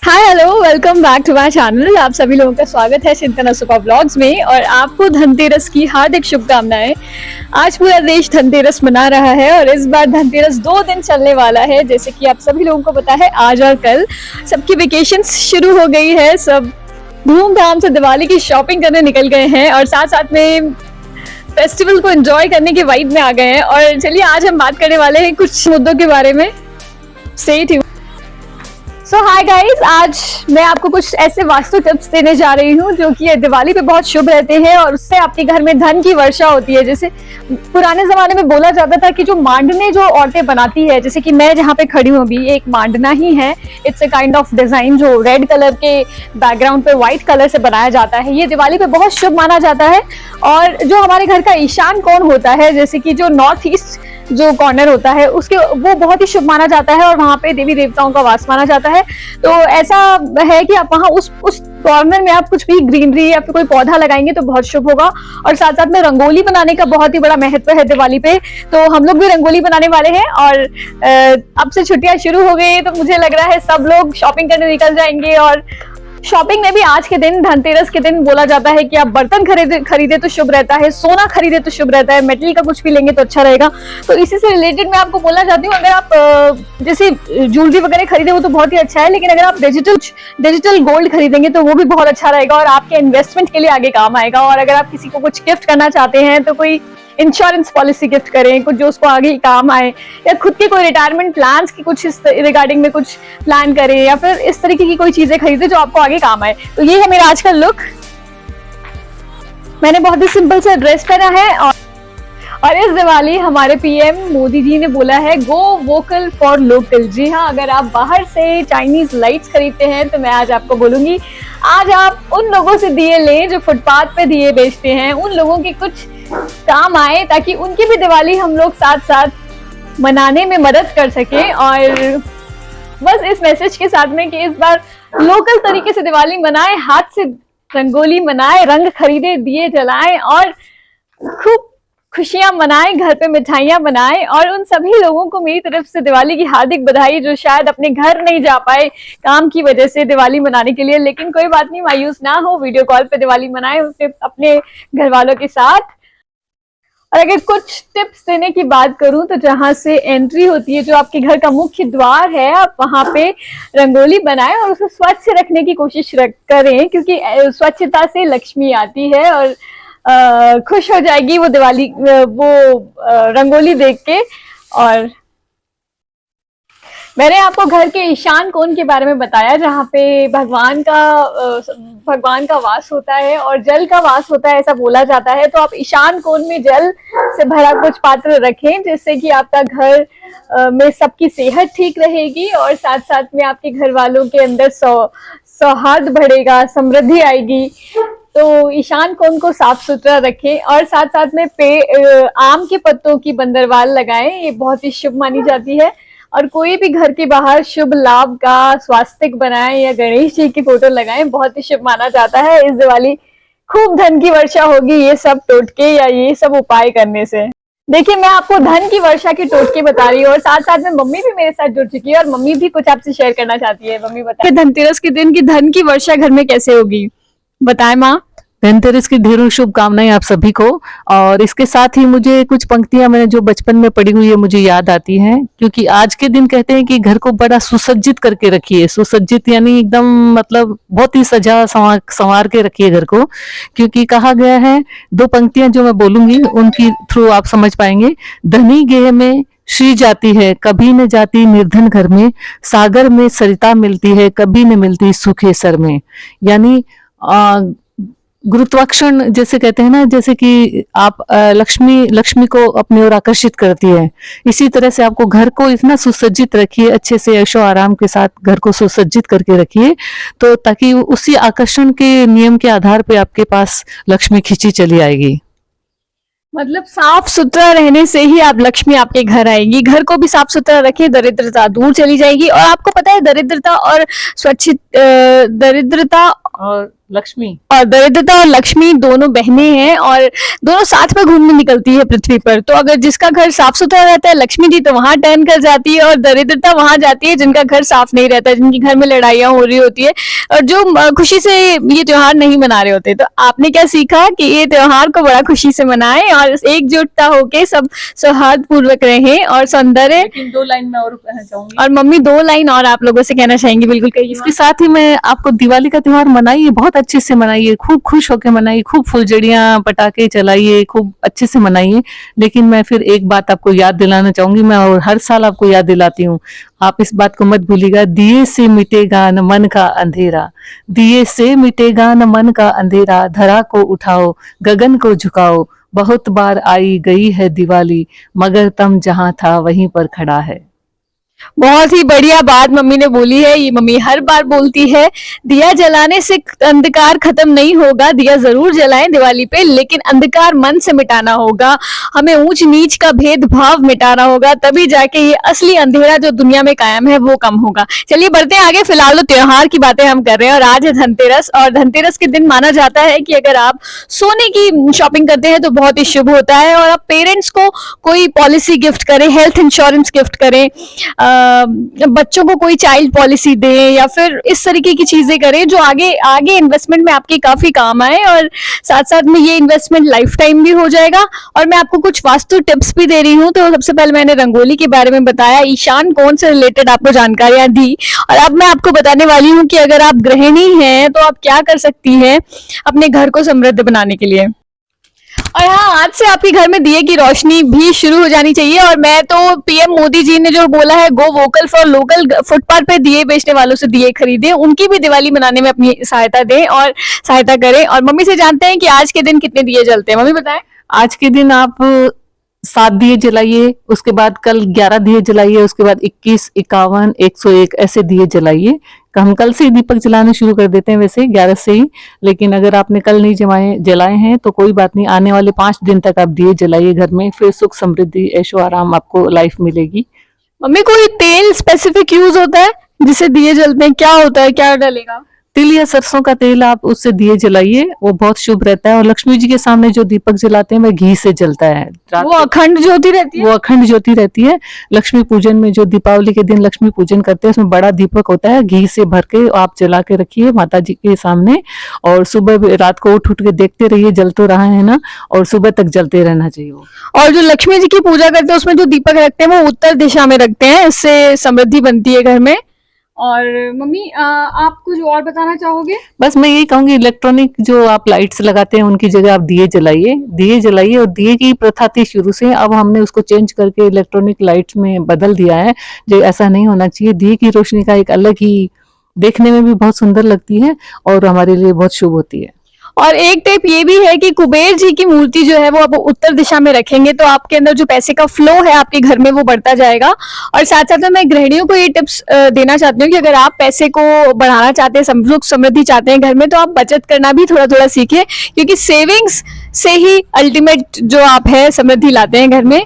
Hi hello welcome back to my channel. आप सभी लोगों का स्वागत है चिंतन सुपा व्लॉग्स में और आपको धनतेरस की हार्दिक शुभकामनाएं। आज पूरा देश धनतेरस मना रहा है और इस बार धनतेरस 2 दिन चलने वाला है। जैसे कि आप सभी लोगों को पता है, आज और कल सबकी वेकेशंस शुरू हो गई है। सब धूमधाम से दिवाली की शॉपिंग करने निकल गए हैं और साथ साथ में फेस्टिवल को एंजॉय करने के वाइब में आ गए हैं। और चलिए आज हम बात करने वाले हैं कुछ मुद्दों के बारे में। Stay tuned. So hi guys, आज मैं आपको कुछ ऐसे वास्तु टिप्स देने जा रही हूँ जो कि दिवाली पे बहुत शुभ रहते हैं और उससे आपके घर में धन की वर्षा होती है। जैसे पुराने जमाने में बोला जाता था कि जो मांडने जो औरतें बनाती है, जैसे कि मैं जहाँ पे खड़ी हूँ अभी, एक मांडना ही है। It's a kind of design जो रेड कलर के बैकग्राउंड पे व्हाइट कलर से बनाया जाता है। ये दिवाली पे बहुत शुभ माना जाता है। और जो हमारे घर का ईशान कोण होता है, जैसे कि जो नॉर्थ ईस्ट जो कॉर्नर होता है, उसके वो बहुत ही शुभ माना जाता है और वहां पे देवी देवताओं का वास माना जाता है। तो ऐसा है कि आप वहां उस कॉर्नर में आप कुछ भी ग्रीनरी या फिर कोई पौधा लगाएंगे तो बहुत शुभ होगा। और साथ साथ में रंगोली बनाने का बहुत ही बड़ा महत्व है दिवाली पे, तो हम लोग भी रंगोली बनाने वाले हैं। और अब से छुट्टियां शुरू हो गई तो मुझे लग रहा है सब लोग शॉपिंग करने निकल जाएंगे। और शॉपिंग में भी आज के दिन, धनतेरस के दिन, बोला जाता है कि आप बर्तन खरीदे तो शुभ रहता है, सोना खरीदे तो शुभ रहता है, मेटल का कुछ भी लेंगे तो अच्छा रहेगा। तो इसी से रिलेटेड मैं आपको बोलना चाहती हूँ, अगर आप जैसे ज्वेलरी वगैरह खरीदे वो तो बहुत ही अच्छा है, लेकिन अगर आप डिजिटल गोल्ड खरीदेंगे तो वो भी बहुत अच्छा रहेगा और आपके इन्वेस्टमेंट के लिए आगे काम आएगा। और अगर आप किसी को कुछ गिफ्ट करना चाहते हैं तो कोई इंश्योरेंस पॉलिसी गिफ्ट करें, कुछ जो उसको आगे काम आए, या खुद के कोई रिटायरमेंट प्लान्स की कुछ इस रिगार्डिंग में कुछ प्लान करें, या फिर इस तरीके की कोई चीजें खरीदे जो आपको आगे काम आए। तो ये है मेरा आज का लुक। मैंने बहुत ही सिंपल सा ड्रेस पहना है और इस दिवाली हमारे पीएम मोदी जी ने बोला है, गो वोकल फॉर लोकल। जी हाँ, अगर आप बाहर से चाइनीज लाइट्स खरीदते हैं तो मैं आज आपको बोलूंगी, आज आप उन लोगों से दिए लें जो फुटपाथ पे दिए बेचते हैं, उन लोगों के कुछ काम आए ताकि उनकी भी दिवाली हम लोग साथ साथ मनाने में मदद कर सके। और बस इस मैसेज के साथ में कि इस बार लोकल तरीके से दिवाली मनाएं, हाथ से रंगोली मनाएं, रंग खरीदे, दिए जलाएं और खूब खुशियां मनाएं, घर पे मिठाइयां बनाएं। और उन सभी लोगों को मेरी तरफ से दिवाली की हार्दिक बधाई जो शायद अपने घर नहीं जा पाए काम की वजह से दिवाली मनाने के लिए। लेकिन कोई बात नहीं, मायूस ना हो, वीडियो कॉल पे दिवाली मनाएं अपने घर वालों के साथ। और अगर कुछ टिप्स देने की बात करूं तो जहां से एंट्री होती है, जो आपके घर का मुख्य द्वार है, आप वहां पे रंगोली बनाएं और उसे स्वच्छ रखने की कोशिश करें, क्योंकि स्वच्छता से लक्ष्मी आती है और खुश हो जाएगी वो दिवाली रंगोली देख के। और मैंने आपको घर के ईशान कोण के बारे में बताया, जहाँ पे भगवान का वास होता है और जल का वास होता है, ऐसा बोला जाता है। तो आप ईशान कोण में जल से भरा कुछ पात्र रखें, जिससे कि आपका घर में सबकी सेहत ठीक रहेगी और साथ साथ में आपके घर वालों के अंदर सौहार्द बढ़ेगा, समृद्धि आएगी। तो ईशान कोण को साफ सुथरा रखें और साथ साथ में आम के पत्तों की बंदरवाल लगाएं, ये बहुत ही शुभ मानी जाती है। और कोई भी घर के बाहर शुभ लाभ का स्वास्तिक बनाएं या गणेश जी की फोटो लगाएं, बहुत ही शुभ माना जाता है। इस दिवाली खूब धन की वर्षा होगी ये सब टोटके या ये सब उपाय करने से। देखिए, मैं आपको धन की वर्षा के टोटके बता रही हूँ और साथ साथ में मम्मी भी मेरे साथ जुड़ चुकी है और मम्मी भी कुछ आपसे शेयर करना चाहती है। मम्मी बताइए, धनतेरस के दिन की धन की वर्षा घर में कैसे होगी, बताएं माँ। धनतेरस की ढेरों शुभकामनाएं आप सभी को। और इसके साथ ही मुझे कुछ पंक्तियां मैंने जो बचपन में पढ़ी हुई है मुझे याद आती हैं, क्योंकि आज के दिन कहते हैं कि घर को बड़ा सुसज्जित करके रखिए। सुसज्जित यानी एकदम मतलब बहुत ही सजा संवार के रखिए घर को, क्योंकि कहा गया है, 2 पंक्तियां जो मैं बोलूंगी उनकी थ्रू आप समझ पाएंगे। धनी गेह में श्री जाती है, कभी न जाती निर्धन घर में, सागर में सरिता मिलती है, कभी न मिलती सूखे सर में। यानी गुरुत्वाकर्षण जैसे कहते हैं ना, जैसे कि आप लक्ष्मी को अपनी ओर आकर्षित करती है, इसी तरह से आपको घर को इतना सुसज्जित रखिए, अच्छे से ऐशो आराम के साथ घर को सुसज्जित करके रखिए, तो ताकि उसी आकर्षण के नियम के आधार पे आपके पास लक्ष्मी खींची चली आएगी। मतलब साफ सुथरा रहने से ही आप लक्ष्मी आपके घर आएगी। घर को भी साफ सुथरा रखिए, दरिद्रता दूर चली जाएगी। और आपको पता है, दरिद्रता और लक्ष्मी। और दरिद्रता और लक्ष्मी दोनों बहनें हैं और दोनों साथ में घूमने निकलती है पृथ्वी पर। तो अगर जिसका घर साफ सुथरा रहता है लक्ष्मी जी तो वहां टर्न कर जाती है, और दरिद्रता वहां जाती है जिनका घर साफ नहीं रहता, जिनके घर में लड़ाइयाँ हो रही होती है और जो खुशी से ये त्योहार नहीं मना रहे होते। तो आपने क्या सीखा कि ये त्योहार को बड़ा खुशी से मनाएं और एकजुटता होके सब सौहार्द पूर्वक रहें और सौंदर्य। लेकिन 2 लाइन मैं और कहना चाहूंगी। और मम्मी 2 लाइन और आप लोगों से कहना चाहेंगी, बिल्कुल कहिए। इसके साथ ही मैं आपको दिवाली का त्योहार मनाइए, बहुत अच्छे से मनाइए, खूब खुश होकर मनाइए, खूब फुलझड़ियां पटाखे चलाइए, खूब अच्छे से मनाइए। लेकिन मैं फिर एक बात आपको याद दिलाना चाहूंगी, मैं और हर साल आपको याद दिलाती हूँ, आप इस बात को मत भूलिएगा, दिए से मिटेगा न मन का अंधेरा, दिए से मिटेगा न मन का अंधेरा, धरा को उठाओ गगन को झुकाओ, बहुत बार आई गई है दिवाली, मगर तम जहां था वहीं पर खड़ा है। बहुत ही बढ़िया बात मम्मी ने बोली है। ये मम्मी हर बार बोलती है, दिया जलाने से अंधकार खत्म नहीं होगा, दिया जरूर जलाएं दिवाली पे, लेकिन अंधकार मन से मिटाना होगा। हमें ऊंच नीच का भेदभाव मिटाना होगा, तभी जाके ये असली अंधेरा जो दुनिया में कायम है वो कम होगा। चलिए बढ़ते हैं आगे। फिलहाल तो त्योहार की बातें हम कर रहे हैं और आज है धनतेरस, और धनतेरस के दिन माना जाता है कि अगर आप सोने की शॉपिंग करते हैं तो बहुत ही शुभ होता है, और आप पेरेंट्स को कोई पॉलिसी गिफ्ट करें, हेल्थ इंश्योरेंस गिफ्ट करें, बच्चों को कोई चाइल्ड पॉलिसी दें, या फिर इस तरीके की चीजें करें जो आगे आगे इन्वेस्टमेंट में आपके काफी काम आए, और साथ साथ में ये इन्वेस्टमेंट लाइफ टाइम भी हो जाएगा। और मैं आपको कुछ वास्तु टिप्स भी दे रही हूँ। तो सबसे पहले मैंने रंगोली के बारे में बताया, ईशान कोण से रिलेटेड आपको जानकारियां दी, और अब मैं आपको बताने वाली हूँ कि अगर आप गृहिणी हैं तो आप क्या कर सकती हैं अपने घर को समृद्ध बनाने के लिए। और हाँ, आज से आपके घर में दिए की रोशनी भी शुरू हो जानी चाहिए। और मैं तो पीएम मोदी जी ने जो बोला है, गो वोकल फॉर लोकल, फुटपाथ पे दिए बेचने वालों से दिए खरीदें, उनकी भी दिवाली मनाने में अपनी सहायता दें और सहायता करें। और मम्मी से जानते हैं कि आज के दिन कितने दिए जलते हैं, मम्मी बताएं। आज के दिन आप 7 दिए जलाइए, उसके बाद कल 11 दिए जलाइए, उसके बाद 21, 51, 101 ऐसे दिए जलाइए। हम कल से ही दीपक जलाने शुरू कर देते हैं, वैसे 11 से ही, लेकिन अगर आपने कल नहीं जलाए हैं तो कोई बात नहीं, आने वाले 5 दिन तक आप दिए जलाइए घर में, फिर सुख समृद्धि ऐशो आराम आपको लाइफ मिलेगी। मम्मी कोई तेल स्पेसिफिक यूज होता है जिससे दिए जलते हैं, क्या होता है, क्या डलेगा? तिल या सरसों का तेल, आप उससे दिए जलाइए, वो बहुत शुभ रहता है। और लक्ष्मी जी के सामने जो दीपक जलाते हैं वह घी से जलता है, वो अखंड ज्योति रहती है। वो अखंड ज्योति रहती है। लक्ष्मी पूजन में जो दीपावली के दिन लक्ष्मी पूजन करते हैं उसमें बड़ा दीपक होता है, घी से भर के आप जला के रखिए माता जी के सामने, और सुबह रात को उठ के देखते रहिए जल तो रहा है ना, और सुबह तक जलते रहना चाहिए वो। और जो लक्ष्मी जी की पूजा करते हैं उसमें जो दीपक रखते हैं वो उत्तर दिशा में रखते हैं, इससे समृद्धि बनती है घर में। और मम्मी आप कुछ और बताना चाहोगे? बस मैं यही कहूंगी, इलेक्ट्रॉनिक जो आप लाइट्स लगाते हैं उनकी जगह आप दिए जलाइए। और दिए की प्रथा थी शुरू से, अब हमने उसको चेंज करके इलेक्ट्रॉनिक लाइट्स में बदल दिया है, जो ऐसा नहीं होना चाहिए। दिए की रोशनी का एक अलग ही, देखने में भी बहुत सुंदर लगती है और हमारे लिए बहुत शुभ होती है। और एक टिप ये भी है कि कुबेर जी की मूर्ति जो है वो आप उत्तर दिशा में रखेंगे तो आपके अंदर जो पैसे का फ्लो है आपके घर में वो बढ़ता जाएगा। और साथ साथ में मैं गृहिणियों को ये टिप्स देना चाहती हूँ कि अगर आप पैसे को बढ़ाना चाहते हैं, सुख समृद्धि चाहते हैं घर में, तो आप बचत करना भी थोड़ा थोड़ा सीखें, क्योंकि सेविंग्स से ही अल्टीमेट जो आप है समृद्धि लाते हैं घर में।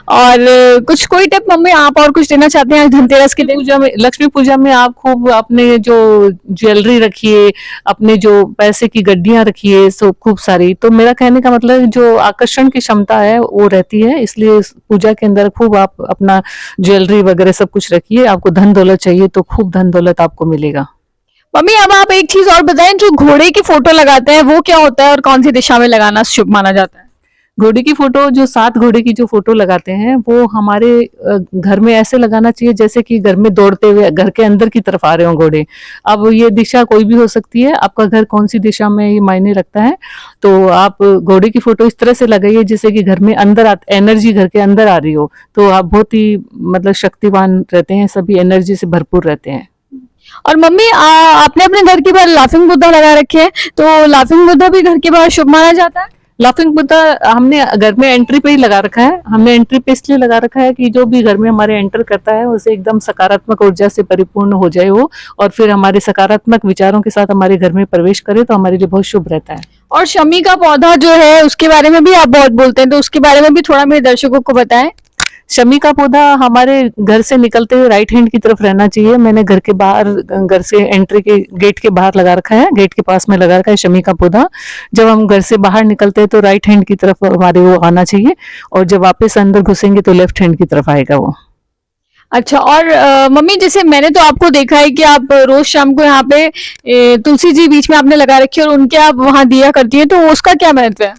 और कुछ कोई टिप मम्मी आप और कुछ देना चाहते हैं आज धनतेरस के दिन? पूजा में, लक्ष्मी पूजा में आप खूब अपने जो ज्वेलरी रखिए, अपने जो पैसे की गड्डियां रखिए, सो खूब सारी। तो मेरा कहने का मतलब जो आकर्षण की क्षमता है वो रहती है, इसलिए पूजा के अंदर खूब आप अपना ज्वेलरी वगैरह सब कुछ रखिए। आपको धन दौलत चाहिए तो खूब धन दौलत आपको मिलेगा। मम्मी अब आप एक चीज और बताएं, जो घोड़े की फोटो लगाते हैं वो क्या होता है और कौन सी दिशा में लगाना शुभ माना जाता है? घोड़े की फोटो, जो 7 घोड़े की जो फोटो लगाते हैं वो हमारे घर में ऐसे लगाना चाहिए जैसे कि घर में दौड़ते हुए घर के अंदर की तरफ आ रहे हो घोड़े। अब ये दिशा कोई भी हो सकती है, आपका घर कौन सी दिशा में ये मायने रखता है। तो आप घोड़े की फोटो इस तरह से लगाइए जैसे कि घर में अंदर एनर्जी घर के अंदर आ रही हो, तो आप बहुत ही मतलब शक्तिवान रहते हैं, सभी एनर्जी से भरपूर रहते हैं। और मम्मी आपने अपने घर के बाहर लाफिंग बुद्धा लगा रखे हैं, तो लाफिंग बुद्धा भी घर के बाहर शुभ माना जाता है? लाफिंग बुद्धा हमने घर में एंट्री पे ही लगा रखा है। हमने एंट्री पे इसलिए लगा रखा है कि जो भी घर में हमारे एंटर करता है उसे एकदम सकारात्मक ऊर्जा से परिपूर्ण हो जाए वो, और फिर हमारे सकारात्मक विचारों के साथ हमारे घर में प्रवेश करे तो हमारे लिए बहुत शुभ रहता है। और शमी का पौधा जो है उसके बारे में भी आप बहुत बोलते हैं, तो उसके बारे में भी थोड़ा मेरे दर्शकों को बताएं। शमी का पौधा हमारे घर से निकलते हुए राइट हैंड की तरफ रहना चाहिए। मैंने घर के बाहर, घर से एंट्री के गेट के बाहर लगा रखा है, गेट के पास में लगा रखा है शमी का पौधा। जब हम घर से बाहर निकलते हैं तो राइट हैंड की तरफ हमारे वो आना चाहिए, और जब वापस अंदर घुसेंगे तो लेफ्ट हैंड की तरफ आएगा वो। अच्छा, और मम्मी जैसे मैंने तो आपको देखा है कि आप रोज शाम को यहाँ पे तुलसी जी बीच में आपने लगा रखी है और उनके आप वहाँ दिया करती है, तो उसका क्या महत्व है?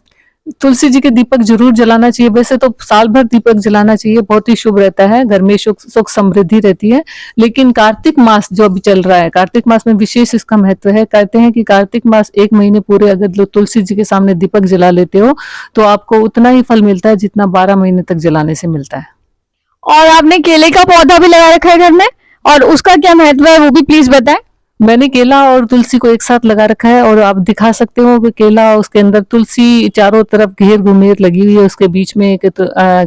तुलसी जी के दीपक जरूर जलाना चाहिए। वैसे तो साल भर दीपक जलाना चाहिए, बहुत ही शुभ रहता है, घर में सुख सुख समृद्धि रहती है। लेकिन कार्तिक मास जो अभी चल रहा है, कार्तिक मास में विशेष इसका महत्व है। कहते हैं कि कार्तिक मास 1 महीने पूरे अगर लोग तुलसी जी के सामने दीपक जला लेते हो तो आपको उतना ही फल मिलता है जितना 12 महीने तक जलाने से मिलता है। और आपने केले का पौधा भी लगा रखा है घर में, और उसका क्या महत्व है वो भी प्लीज बताएं। मैंने केला और तुलसी को एक साथ लगा रखा है, और आप दिखा सकते हो कि केला, उसके अंदर तुलसी चारों तरफ घेर घुमेर लगी हुई है, उसके बीच में एक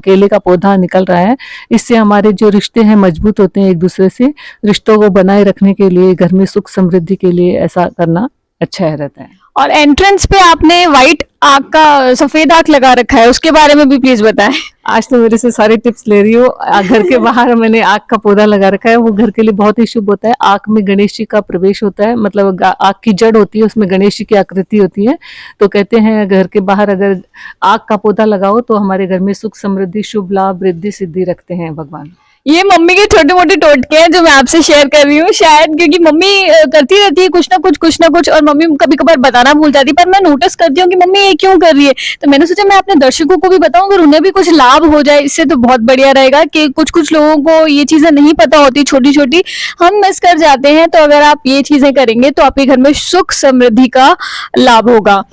केले का पौधा निकल रहा है। इससे हमारे जो रिश्ते हैं मजबूत होते हैं एक दूसरे से। रिश्तों को बनाए रखने के लिए, घर में सुख समृद्धि के लिए ऐसा करना अच्छा रहता है। और एंट्रेंस पे आपने व्हाइट आग का, सफेद आग लगा रखा है, उसके बारे में भी प्लीज बताएं। आज तो मेरे से सारे टिप्स ले रही हो। घर के बाहर मैंने आग का पौधा लगा रखा है, वो घर के लिए बहुत ही शुभ होता है। आग में गणेश जी का प्रवेश होता है, मतलब आग की जड़ होती है, उसमें गणेश जी की आकृति होती है। तो कहते हैं घर के बाहर अगर आग का पौधा लगाओ तो हमारे घर में सुख समृद्धि, शुभ लाभ, रिद्धि सिद्धि रखते हैं भगवान। ये मम्मी के छोटे मोटे टोटके हैं जो मैं आपसे शेयर कर रही हूँ, शायद क्योंकि मम्मी करती रहती है कुछ ना कुछ, और मम्मी कभी कभार बताना भूल जाती है, पर मैं नोटिस करती हूँ कि मम्मी ये क्यों कर रही है। तो मैंने सोचा मैं अपने दर्शकों को भी बताऊं, अगर उन्हें भी कुछ लाभ हो जाए इससे तो बहुत बढ़िया रहेगा। कि कुछ लोगों को ये चीजें नहीं पता होती, छोटी छोटी हम मिस कर जाते हैं। तो अगर आप ये चीजें करेंगे तो आपके घर में सुख समृद्धि का लाभ होगा।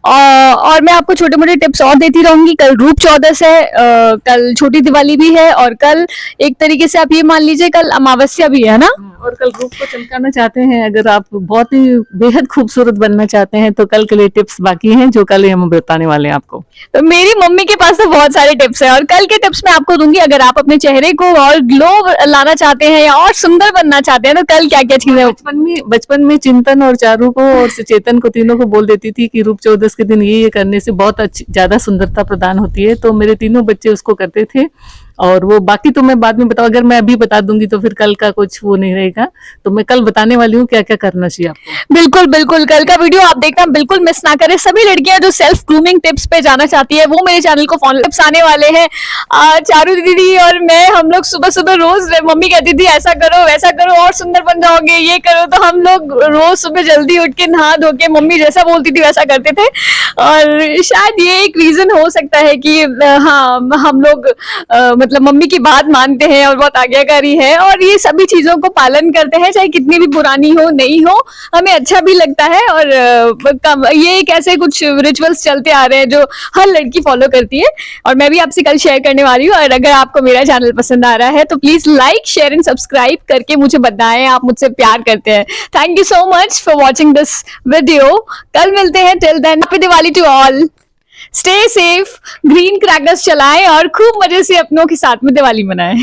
और मैं आपको छोटे मोटे टिप्स और देती रहूंगी। कल रूप चौदस है, कल छोटी दिवाली भी है, और कल एक तरीके से आप ये मान लीजिए कल अमावस्या भी है ना। और कल रूप को चमकाना चाहते हैं, अगर आप बहुत ही बेहद खूबसूरत बनना चाहते हैं तो कल के लिए टिप्स बाकी हैं जो कल हम बताने वाले हैं आपको। तो मेरी मम्मी के पास तो बहुत सारे टिप्स हैं, और कल के टिप्स मैं आपको दूंगी। अगर आप अपने चेहरे को और ग्लो लाना चाहते हैं या और सुंदर बनना चाहते हैं तो कल क्या क्या चीजें। बचपन में चिंतन और चारू को और चेतन को, तीनों को बोल देती थी कि रूप चौदस के दिन ये करने से बहुत अच्छी ज्यादा सुंदरता प्रदान होती है। तो मेरे तीनों बच्चे उसको करते थे, और वो बाकी तो मैं बाद में बताऊं। अगर मैं अभी बता दूंगी तो फिर कल का कुछ वो नहीं रहेगा। तो मैं कल बताने वाली हूँ क्या क्या करना चाहिए आपको। बिल्कुल बिल्कुल, कल का वीडियो आप देखना बिल्कुल मिस ना करें। सभी लड़कियां जो सेल्फ ग्रूमिंग टिप्स पे जाना चाहती है वो मेरे चैनल को फॉलो। टिप्स आने वाले हैं। चारू दीदी और मैं, हम लोग सुबह सुबह रोज, मम्मी कहती थी ऐसा करो वैसा करो और सुंदर बन जाओगे, ये करो, तो हम लोग रोज सुबह जल्दी उठ के नहा धो के मम्मी जैसा बोलती थी वैसा करते थे। और शायद ये एक रीजन हो सकता है कि हाँ, हम लोग मतलब मम्मी की बात मानते हैं और बहुत आज्ञाकारी है, और ये सभी चीजों को पालन करते हैं, चाहे कितनी भी पुरानी हो नहीं हो, हमें अच्छा भी लगता है। और ये एक ऐसे कुछ रिचुअल्स चलते आ रहे हैं जो हर लड़की फॉलो करती है, और मैं भी आपसे कल शेयर करने वाली हूँ। और अगर आपको मेरा चैनल पसंद आ रहा है तो please like, share and subscribe करके मुझे बताएं आप मुझसे प्यार करते हैं। Thank you so much for watching this video. कल मिलते हैं, till then happy Diwali to all. Stay safe, green crackers चलाएं और खूब मजे से अपनों के साथ में दिवाली मनाएं।